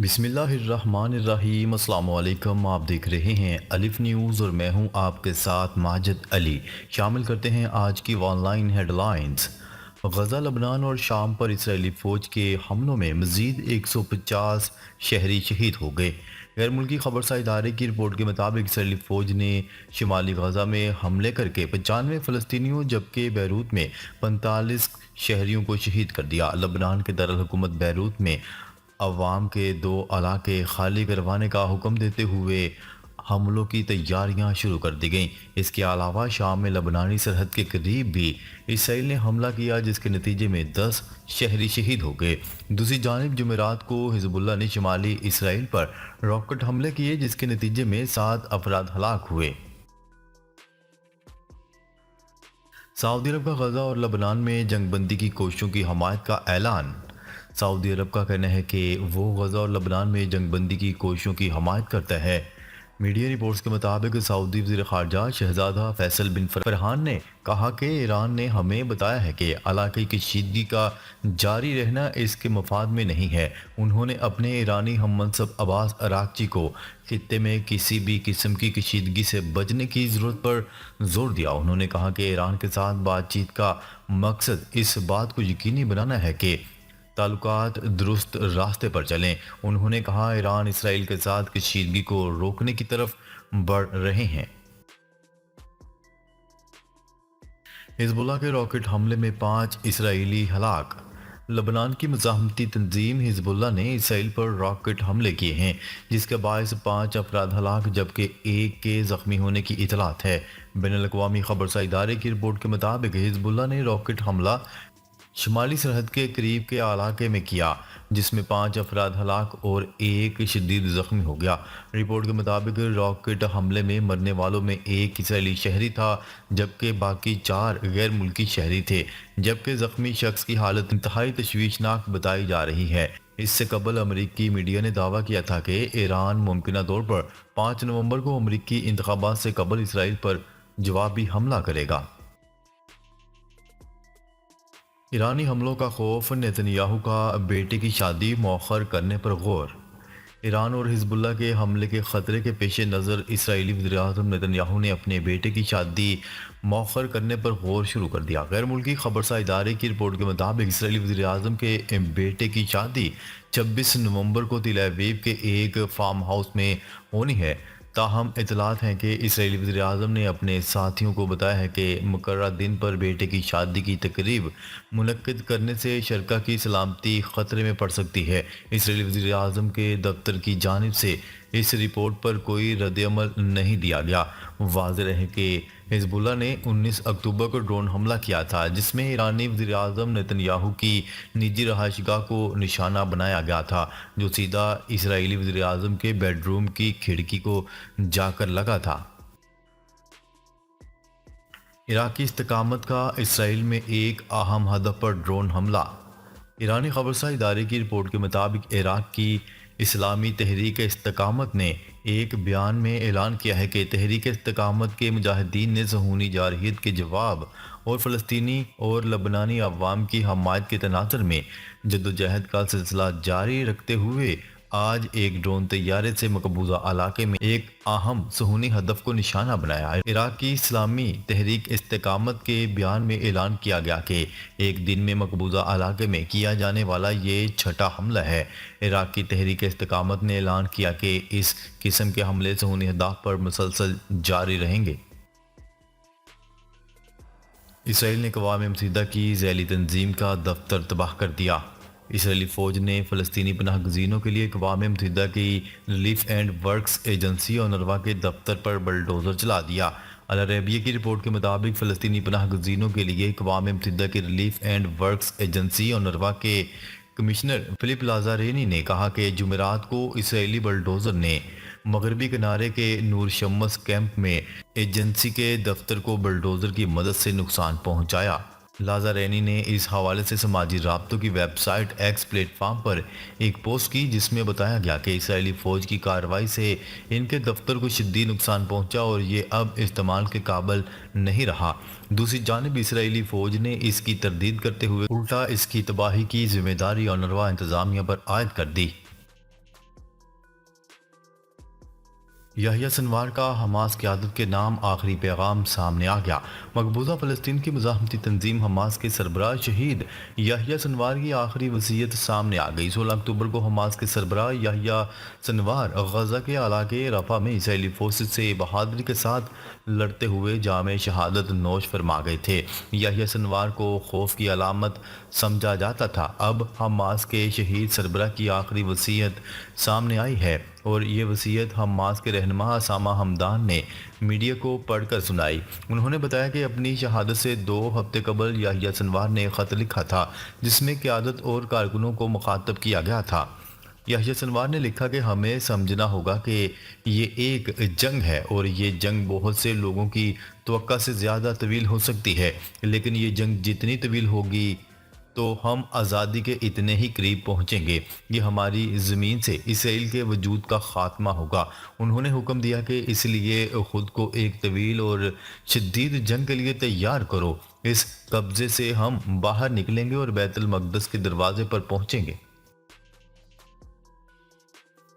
بسم اللہ الرحمن الرحیم۔ السلام علیکم، آپ دیکھ رہے ہیں الف نیوز اور میں ہوں آپ کے ساتھ ماجد علی۔ شامل کرتے ہیں آج کی online headlines. Gaza, لبنان اور شام پر اسرائیلی فوج کے حملوں میں مزید 150 شہری شہید ہو گئے۔ غیر ملکی خبرساں ادارے کی رپورٹ کے مطابق اسرائیلی فوج نے شمالی غزہ میں حملے کر کے 95 فلسطینیوں جبکہ بیروت میں 45 شہریوں کو شہید کر دیا۔ لبنان کے دارالحکومت بیروت میں عوام کے 2 علاقے خالی کروانے کا حکم دیتے ہوئے حملوں کی تیاریاں شروع کر دی گئیں۔ اس کے علاوہ شام میں لبنانی سرحد کے قریب بھی اسرائیل نے حملہ کیا جس کے نتیجے میں 10 شہری شہید ہو گئے۔ دوسری جانب جمعرات کو حزب اللہ نے شمالی اسرائیل پر راکٹ حملے کیے جس کے نتیجے میں 7 افراد ہلاک ہوئے۔ سعودی عرب کا غزہ اور لبنان میں جنگ بندی کی کوششوں کی حمایت کا اعلان۔ سعودی عرب کا کہنا ہے کہ وہ غزہ اور لبنان میں جنگ بندی کی کوششوں کی حمایت کرتا ہے۔ میڈیا رپورٹس کے مطابق سعودی وزیر خارجہ شہزادہ فیصل بن فرحان نے کہا کہ ایران نے ہمیں بتایا ہے کہ علاقائی کشیدگی کا جاری رہنا اس کے مفاد میں نہیں ہے۔ انہوں نے اپنے ایرانی ہم منصب عباس اراغچی کو خطے میں کسی بھی قسم کی کشیدگی سے بچنے کی ضرورت پر زور دیا۔ انہوں نے کہا کہ ایران کے ساتھ بات چیت کا مقصد اس بات کو یقینی بنانا ہے کہ تعلقات درست راستے پر چلیں۔ انہوں نے کہا ایران اسرائیل کے ساتھ کشیدگی کو روکنے کی طرف بڑھ رہے ہیں۔ حزب اللہ کے راکٹ حملے میں 5 اسرائیلی ہلاک۔ لبنان کی مزاحمتی تنظیم حزب اللہ نے اسرائیل پر راکٹ حملے کیے ہیں جس کے باعث 5 افراد ہلاک جبکہ 1 کے زخمی ہونے کی اطلاعات ہے۔ بین الاقوامی خبرساں ادارے کی رپورٹ کے مطابق حزب اللہ نے راکٹ حملہ شمالی سرحد کے قریب کے علاقے میں کیا جس میں 5 افراد ہلاک اور 1 شدید زخمی ہو گیا۔ رپورٹ کے مطابق راکٹ حملے میں مرنے والوں میں 1 اسرائیلی شہری تھا جبکہ باقی 4 غیر ملکی شہری تھے، جبکہ زخمی شخص کی حالت انتہائی تشویشناک بتائی جا رہی ہے۔ اس سے قبل امریکی میڈیا نے دعویٰ کیا تھا کہ ایران ممکنہ طور پر 5 نومبر کو امریکی انتخابات سے قبل اسرائیل پر جوابی حملہ کرے گا۔ ایرانی حملوں کا خوف، نیتن یاہو کا بیٹے کی شادی مؤخر کرنے پر غور۔ ایران اور حزب اللہ کے حملے کے خطرے کے پیش نظر اسرائیلی وزیراعظم نیتن یاہو نے اپنے بیٹے کی شادی مؤخر کرنے پر غور شروع کر دیا۔ غیر ملکی خبرساں ادارے کی رپورٹ کے مطابق اسرائیلی وزیراعظم کے بیٹے کی شادی 26 نومبر کو تل ابیب کے ایک فارم ہاؤس میں ہونی ہے۔ تاہم اطلاعات ہیں کہ اسرائیلی وزیراعظم نے اپنے ساتھیوں کو بتایا ہے کہ مقررہ دن پر بیٹے کی شادی کی تقریب منعقد کرنے سے شرکاء کی سلامتی خطرے میں پڑ سکتی ہے۔ اسرائیلی وزیراعظم کے دفتر کی جانب سے اس رپورٹ پر کوئی رد عمل نہیں دیا گیا۔ واضح ہے کہ حزب اللہ نے 19 اکتوبر کو ڈرون حملہ کیا تھا جس میں ایرانی وزیراعظم نیتن یاہو کی نجی رہائش گاہ کو نشانہ بنایا گیا تھا جو سیدھا اسرائیلی وزیراعظم کے بیڈ روم کی کھڑکی کو جا کر لگا تھا۔ عراقی استقامت کا اسرائیل میں ایک اہم ہدف پر ڈرون حملہ۔ ایرانی خبرساں ادارے کی رپورٹ کے مطابق عراق کی اسلامی تحریک استقامت نے ایک بیان میں اعلان کیا ہے کہ تحریک استقامت کے مجاہدین نے صہیونی جارحیت کے جواب اور فلسطینی اور لبنانی عوام کی حمایت کے تناظر میں جدوجہد کا سلسلہ جاری رکھتے ہوئے آج ایک ڈرون طیارے سے مقبوضہ علاقے میں ایک اہم صہیونی ہدف کو نشانہ بنایا۔ عراق کی اسلامی تحریک استقامت کے بیان میں اعلان کیا گیا کہ ایک دن میں مقبوضہ علاقے میں کیا جانے والا یہ 6واں حملہ ہے۔ عراق کی تحریک استقامت نے اعلان کیا کہ اس قسم کے حملے صہیونی اہداف پر مسلسل جاری رہیں گے۔ اسرائیل نے اقوام متحدہ کی ذیلی تنظیم کا دفتر تباہ کر دیا۔ اسرائیلی فوج نے فلسطینی پناہ گزینوں کے لیے اقوام متحدہ کی ریلیف اینڈ ورکس ایجنسی اونروا کے دفتر پر بلڈوزر چلا دیا۔ العربیہ کی رپورٹ کے مطابق فلسطینی پناہ گزینوں کے لیے اقوام متحدہ کی ریلیف اینڈ ورکس ایجنسی اونروا کے کمشنر فلپ لازارینی نے کہا کہ جمعرات کو اسرائیلی بلڈوزر نے مغربی کنارے کے نور شمس کیمپ میں ایجنسی کے دفتر کو بلڈوزر کی مدد سے نقصان پہنچایا۔ لازارینی نے اس حوالے سے سماجی رابطوں کی website X platform پر ایک پوسٹ کی جس میں بتایا گیا کہ اسرائیلی فوج کی کارروائی سے ان کے دفتر کو شدید نقصان پہنچا اور یہ اب استعمال کے قابل نہیں رہا۔ دوسری جانب اسرائیلی فوج نے اس کی تردید کرتے ہوئے الٹا اس کی تباہی کی ذمہ داری اونروا انتظامیہ پر عائد کر دی۔ یحییٰ سنوار کا حماس قیادت کے نام آخری پیغام سامنے آ گیا۔ مقبوضہ فلسطین کی مزاحمتی تنظیم حماس کے سربراہ شہید یحییٰ سنوار کی آخری وصیت سامنے آ گئی۔ 16 اکتوبر کو حماس کے سربراہ یحییٰ سنوار غزہ کے علاقے رفح میں اسرائیلی فورسز سے بہادری کے ساتھ لڑتے ہوئے جامِ شہادت نوش فرما گئے تھے۔ یحییٰ سنوار کو خوف کی علامت سمجھا جاتا تھا۔ اب حماس کے شہید سربراہ کی آخری وصیت سامنے آئی ہے اور یہ وصیت حماس کے رہنما اسامہ حمدان نے میڈیا کو پڑھ کر سنائی۔ انہوں نے بتایا کہ اپنی شہادت سے 2 ہفتے قبل یحییٰ سنوار نے خط لکھا تھا جس میں قیادت اور کارکنوں کو مخاطب کیا گیا تھا۔ یحییٰ سنوار نے لکھا کہ ہمیں سمجھنا ہوگا کہ یہ ایک جنگ ہے اور یہ جنگ بہت سے لوگوں کی توقع سے زیادہ طویل ہو سکتی ہے، لیکن یہ جنگ جتنی طویل ہوگی تو ہم آزادی کے اتنے ہی قریب پہنچیں گے۔ یہ ہماری زمین سے اسرائیل کے وجود کا خاتمہ ہوگا۔ انہوں نے حکم دیا کہ اس لیے خود کو ایک طویل اور شدید جنگ کے لیے تیار کرو۔ اس قبضے سے ہم باہر نکلیں گے اور بیت المقدس کے دروازے پر پہنچیں گے۔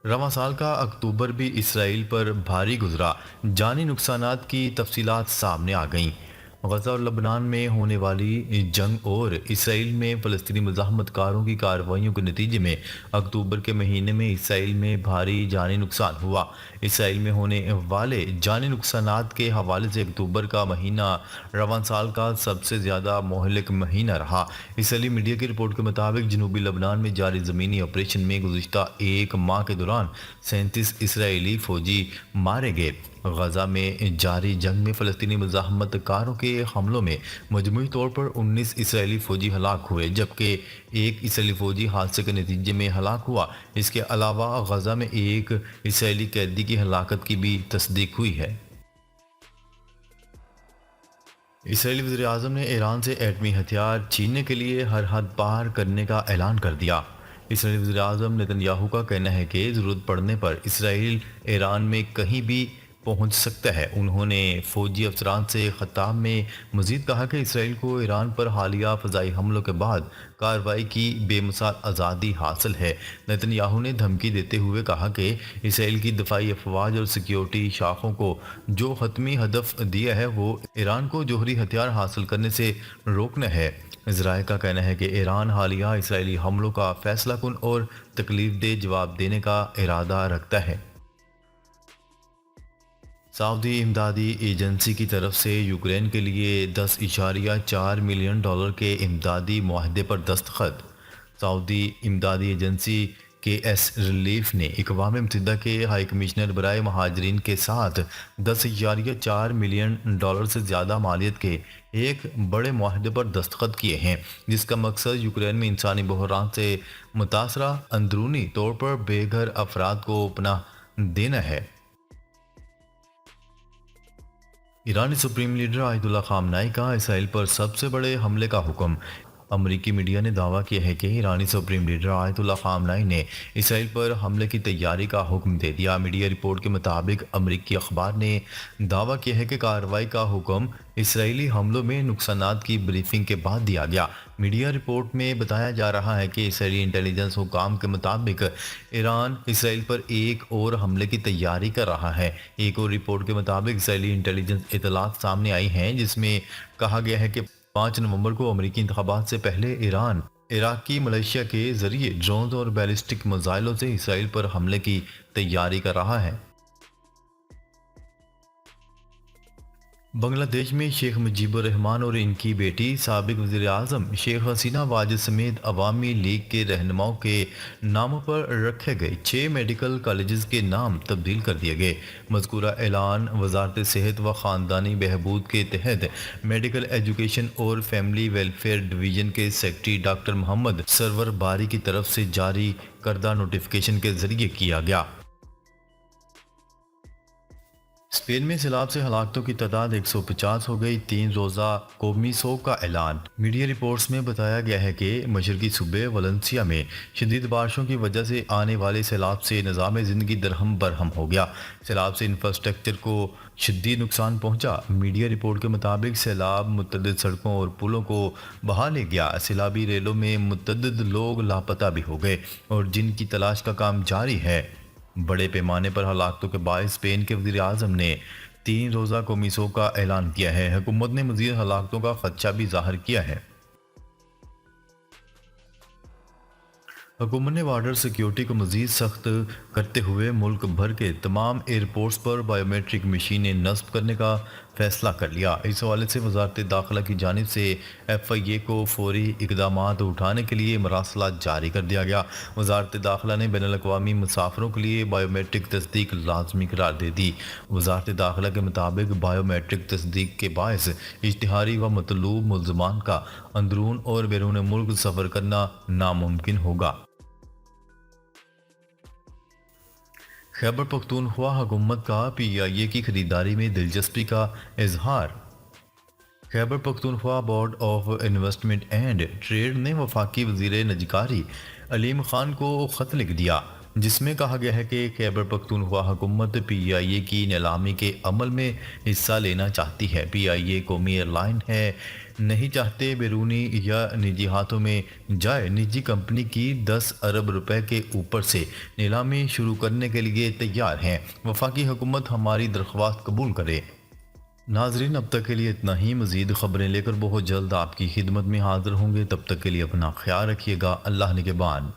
رواں سال کا اکتوبر بھی اسرائیل پر بھاری گزرا۔ جانی نقصانات کی تفصیلات سامنے آ گئیں۔ غزہ اور لبنان میں ہونے والی جنگ اور اسرائیل میں فلسطینی مزاحمت کاروں کی کارروائیوں کے نتیجے میں اکتوبر کے مہینے میں اسرائیل میں بھاری جانی نقصان ہوا۔ اسرائیل میں ہونے والے جانی نقصانات کے حوالے سے اکتوبر کا مہینہ رواں سال کا سب سے زیادہ مہلک مہینہ رہا۔ اسرائیلی میڈیا کی رپورٹ کے مطابق جنوبی لبنان میں جاری زمینی آپریشن میں گزشتہ ایک ماہ کے دوران 37 اسرائیلی فوجی مارے گئے۔ غزہ میں جاری جنگ میں فلسطینی مزاحمت کاروں کے حملوں میں مجموعی طور پر 19 اسرائیلی فوجی ہلاک ہوئے جبکہ ایک اسرائیلی فوجی حادثے کے نتیجے میں ہلاک ہوا۔ اس کے علاوہ غزہ میں ایک اسرائیلی قیدی کی ہلاکت کی بھی تصدیق ہوئی ہے۔ اسرائیلی وزیراعظم نے ایران سے ایٹمی ہتھیار چھیننے کے لیے ہر حد پار کرنے کا اعلان کر دیا۔ اسرائیلی وزیراعظم نتن یاہو کا کہنا ہے کہ ضرورت پڑنے پر اسرائیل ایران میں کہیں بھی پہنچ سکتا ہے۔ انہوں نے فوجی افسران سے خطاب میں مزید کہا کہ اسرائیل کو ایران پر حالیہ فضائی حملوں کے بعد کارروائی کی بے مثال آزادی حاصل ہے۔ نتن یاہو نے دھمکی دیتے ہوئے کہا کہ اسرائیل کی دفاعی افواج اور سیکیورٹی شاخوں کو جو حتمی ہدف دیا ہے وہ ایران کو جوہری ہتھیار حاصل کرنے سے روکنا ہے۔ اسرائیل کا کہنا ہے کہ ایران حالیہ اسرائیلی حملوں کا فیصلہ کن اور تکلیف دہ جواب دینے کا ارادہ رکھتا ہے۔ سعودی امدادی ایجنسی کی طرف سے یوکرین کے لیے $10.4 ملین کے امدادی معاہدے پر دستخط۔ سعودی امدادی ایجنسی کے ایس ریلیف نے اقوام متحدہ کے ہائی کمشنر برائے مہاجرین کے ساتھ $10.4 ملین سے زیادہ مالیت کے ایک بڑے معاہدے پر دستخط کیے ہیں جس کا مقصد یوکرین میں انسانی بحران سے متاثرہ اندرونی طور پر بے گھر افراد کو پناہ دینا ہے۔ ایرانی سپریم لیڈر آیت اللہ خامنائی کا اسرائیل پر سب سے بڑے حملے کا حکم۔ امریکی میڈیا نے دعویٰ کیا ہے کہ ایرانی سپریم لیڈر آیت اللہ خامنائی نے اسرائیل پر حملے کی تیاری کا حکم دے دیا۔ میڈیا رپورٹ کے مطابق امریکی اخبار نے دعویٰ کیا ہے کہ کارروائی کا حکم اسرائیلی حملوں میں نقصانات کی بریفنگ کے بعد دیا گیا۔ میڈیا رپورٹ میں بتایا جا رہا ہے کہ اسرائیلی انٹیلیجنس حکام کے مطابق ایران اسرائیل پر ایک اور حملے کی تیاری کر رہا ہے۔ ایک اور رپورٹ کے مطابق اسرائیلی انٹیلیجنس اطلاعات سامنے آئی ہیں جس میں کہا گیا ہے کہ 5 نومبر کو امریکی انتخابات سے پہلے ایران عراقی ملیشیا کے ذریعے ڈرونز اور بیلسٹک میزائلوں سے اسرائیل پر حملے کی تیاری کر رہا ہے۔ بنگلہ دیش میں شیخ مجیب الرحمان اور ان کی بیٹی سابق وزیر اعظم شیخ حسینہ واجد سمیت عوامی لیگ کے رہنماؤں کے ناموں پر رکھے گئے 6 میڈیکل کالجز کے نام تبدیل کر دیے گئے۔ مذکورہ اعلان وزارت صحت و خاندانی بہبود کے تحت میڈیکل ایجوکیشن اور فیملی ویلفیئر ڈویژن کے سیکرٹری ڈاکٹر محمد سرور باری کی طرف سے جاری کردہ نوٹیفیکیشن کے ذریعے کیا گیا۔ اسپین میں سیلاب سے ہلاکتوں کی تعداد 150 ہو گئی۔ 3 روزہ قومی سوگ کا اعلان۔ میڈیا رپورٹس میں بتایا گیا ہے کہ مشرقی صوبے ولنسیا میں شدید بارشوں کی وجہ سے آنے والے سیلاب سے نظام زندگی درہم برہم ہو گیا۔ سیلاب سے انفراسٹرکچر کو شدید نقصان پہنچا۔ میڈیا رپورٹ کے مطابق سیلاب متعدد سڑکوں اور پلوں کو بہا لے گیا۔ سیلابی ریلوں میں متعدد لوگ لاپتہ بھی ہو گئے اور جن کی تلاش کا کام جاری ہے۔ بڑے پیمانے پر ہلاکتوں کے باعث اسپین کے وزیر اعظم نے 3 روزہ کومیسو کا اعلان کیا ہے۔ حکومت نے مزید ہلاکتوں کا خدشہ بھی ظاہر کیا ہے۔ حکومت نے بارڈر سیکیورٹی کو مزید سخت کرتے ہوئے ملک بھر کے تمام ایئرپورٹس پر بائیو میٹرک مشینیں نصب کرنے کا فیصلہ کر لیا۔ اس حوالے سے وزارت داخلہ کی جانب سے ایف آئی اے کو فوری اقدامات اٹھانے کے لیے مراسلات جاری کر دیا گیا۔ وزارت داخلہ نے بین الاقوامی مسافروں کے لیے بائیو میٹرک تصدیق لازمی قرار دے دی۔ وزارت داخلہ کے مطابق بائیو میٹرک تصدیق کے باعث اشتہاری و مطلوب ملزمان کا اندرون اور بیرون ملک سفر کرنا ناممکن ہوگا۔ خیبر پختونخوا حکومت کا پی آئی اے کی خریداری میں دلچسپی کا اظہار۔ Khyber Pakhtunkhwa board of investment and trade نے وفاقی وزیر نجکاری علیم خان کو خط لکھ دیا، جس میں کہا گیا ہے کہ خیبر پختونخوا حکومت پی آئی اے کی نیلامی کے عمل میں حصہ لینا چاہتی ہے۔ پی آئی اے قومی ایئر لائن ہے، نہیں چاہتے بیرونی یا نجی ہاتھوں میں جائے۔ نجی کمپنی کی 10 ارب روپے کے اوپر سے نیلامی شروع کرنے کے لیے تیار ہیں۔ وفاقی حکومت ہماری درخواست قبول کرے۔ ناظرین، اب تک کے لیے اتنا ہی۔ مزید خبریں لے کر بہت جلد آپ کی خدمت میں حاضر ہوں گے۔ تب تک کے لیے اپنا خیال رکھیے گا۔ اللہ نگہبان۔